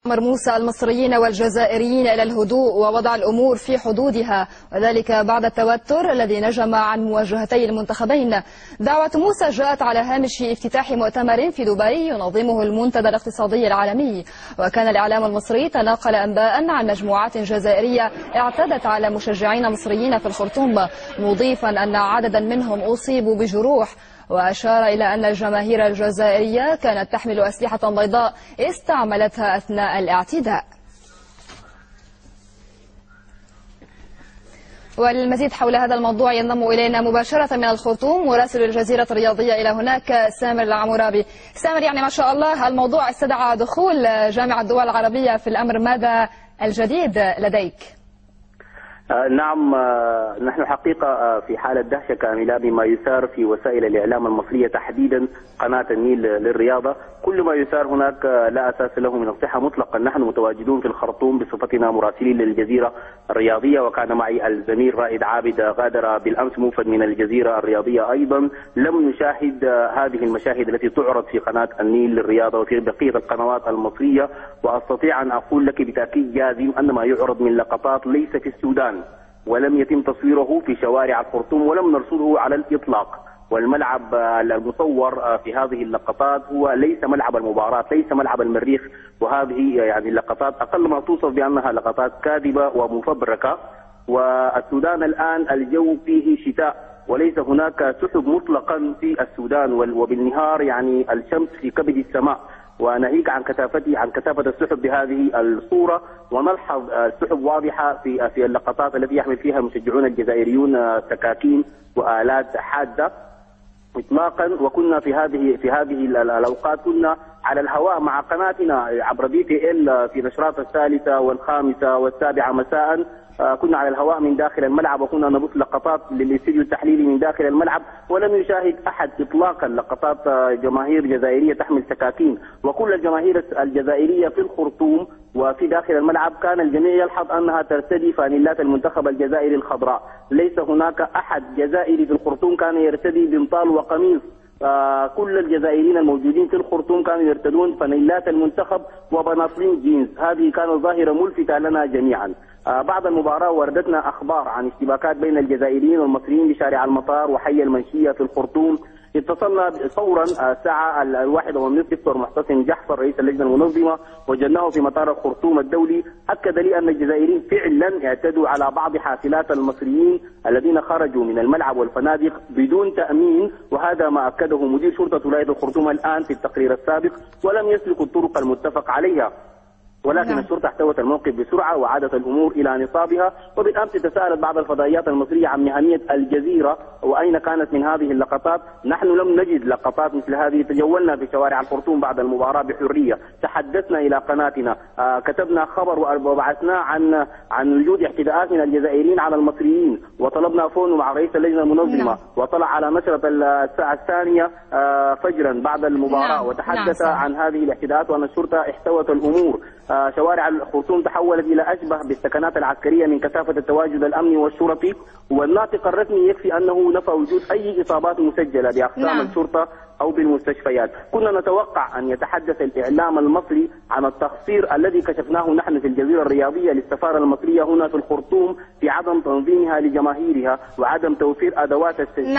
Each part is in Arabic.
مرموز المصريين والجزائريين إلى الهدوء ووضع الأمور في حدودها، وذلك بعد التوتر الذي نجم عن مواجهتي المنتخبين. دعوة موسى جاءت على هامش افتتاح مؤتمر في دبي ينظمه المنتدى الاقتصادي العالمي، وكان الإعلام المصري تناقل أنباء عن مجموعات جزائرية اعتدت على مشجعين مصريين في الخرطوم، مضيفا أن عددا منهم أصيبوا بجروح، وأشار إلى أن الجماهير الجزائرية كانت تحمل أسلحة بيضاء استعملتها أثناء الاعتداء. وللمزيد حول هذا الموضوع ينضم إلينا مباشرة من الخرطوم مراسل الجزيرة الرياضية إلى هناك سامر العمورابي. سامر، يعني ما شاء الله الموضوع استدعى دخول جامعة الدول العربية في الأمر، ماذا الجديد لديك؟ نعم، نحن حقيقة في حالة دهشة كاملة بما يثار في وسائل الإعلام المصرية، تحديدا قناة النيل للرياضة. كل ما يثار هناك لا أساس له من الصحة مطلقا. نحن متواجدون في الخرطوم بصفتنا مراسلين للجزيرة الرياضية، وكان معي الزميل رائد عابد غادر بالأمس موفد من الجزيرة الرياضية أيضا. لم نشاهد هذه المشاهد التي تعرض في قناة النيل للرياضة وفي بقية القنوات المصرية، وأستطيع أن أقول لك بتأكيد جازم أن ما يعرض من لقطات ليس في السودان، ولم يتم تصويره في شوارع الخرطوم ولم نرصده على الإطلاق. والملعب المصور في هذه اللقطات هو ليس ملعب المباراة، ليس ملعب المريخ، وهذه يعني اللقطات أقل ما توصف بأنها لقطات كاذبة ومفبركة. والسودان الآن الجو فيه شتاء وليس هناك سحب مطلقا في السودان، وبالنهار يعني الشمس في كبد السماء، وناهيك عن كثافة السحب بهذه الصورة. ونلحظ السحب واضحة في اللقطات التي يحمل فيها المشجعون الجزائريون سكاكين وآلات حادة إطلاقا. وكنا في هذه الأوقات كنا على الهواء مع قناتنا عبر BTL في نشرات الثالثة والخامسة والسابعة مساء. كنا على الهواء من داخل الملعب، وكنا نبث لقطات للاستديو التحليلي من داخل الملعب، ولم يشاهد أحد إطلاقا لقطات جماهير جزائرية تحمل سكاكين. وكل الجماهير الجزائرية في الخرطوم وفي داخل الملعب كان الجميع يلحظ أنها ترتدي فانيلات المنتخب الجزائري الخضراء. ليس هناك أحد جزائري في الخرطوم كان يرتدي بنطال وقميص. كل الجزائريين الموجودين في الخرطوم كانوا يرتدون فانيلات المنتخب وبناطيل جينز. هذه كانت ظاهرة ملفتة لنا جميعا. بعد المباراة وردتنا أخبار عن اشتباكات بين الجزائريين والمصريين بشارع المطار وحي المنشية في الخرطوم. اتصلنا فورا الساعة 1:30 دكتور محتسن جحفر رئيس اللجنة المنظمة، وجدناه في مطار الخرطوم الدولي. أكد لي أن الجزائريين فعلا اعتدوا على بعض حافلات المصريين الذين خرجوا من الملعب والفنادق بدون تأمين، وهذا ما أكده مدير شرطة ولاية الخرطوم الآن في التقرير السابق، ولم يسلكوا الطرق المتفق عليها. ولكن الشرطة احتوت الموقف بسرعة وعادت الأمور إلى نصابها. وبالأمس تساءلت بعض الفضائيات المصرية عن مهنية الجزيرة وأين كانت من هذه اللقطات. نحن لم نجد لقطات مثل هذه. تجولنا في شوارع الخرطوم بعد المباراة بحرية، تحدثنا إلى قناتنا، كتبنا خبر وبعثنا عن وجود اعتداءات من الجزائريين على المصريين، وطلبنا فون مع رئيس اللجنة المنظمة، وطلع على نشرة الساعة 2 فجرا بعد المباراة وتحدث عن هذه الاعتداءات وأن الشرطة احتوت الأمور. شوارع الخرطوم تحولت إلى أشبه بالسكنات العسكرية من كثافة التواجد الأمني والشرطي، والناطق الرسمي يكفي أنه نفى وجود أي إصابات مسجلة بأقسام الشرطة أو بالمستشفيات. كنا نتوقع أن يتحدث الإعلام المصري عن التقصير الذي كشفناه نحن في الجزيرة الرياضية للسفارة المصرية هنا في الخرطوم في عدم تنظيمها لجماهيرها وعدم توفير أدوات التسجيل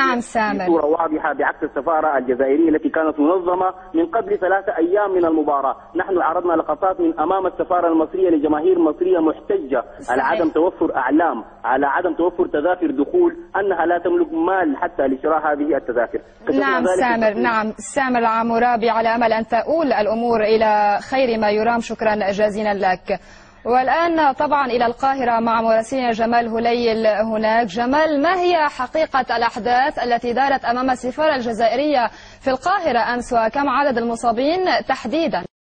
بصورة واضحة، بعكس السفارة الجزائرية التي كانت منظمة من قبل 3 أيام من المباراة. نحن عرضنا لقطات من أمام السفارة المصرية لجماهير مصرية محتجة على عدم توفر أعلام، على عدم توفر تذاكر دخول، أنها لا تملك مال حتى لشراء هذه التذاكر. نعم سامر، نعم سامر العمورابي، على أمل أن تؤول الأمور إلى خير ما يرام. شكرا جزيلا لك. والآن طبعا إلى القاهرة مع مراسلنا جمال هليل هناك. جمال، ما هي حقيقة الأحداث التي دارت أمام السفارة الجزائرية في القاهرة أمس، وكم عدد المصابين تحديدا؟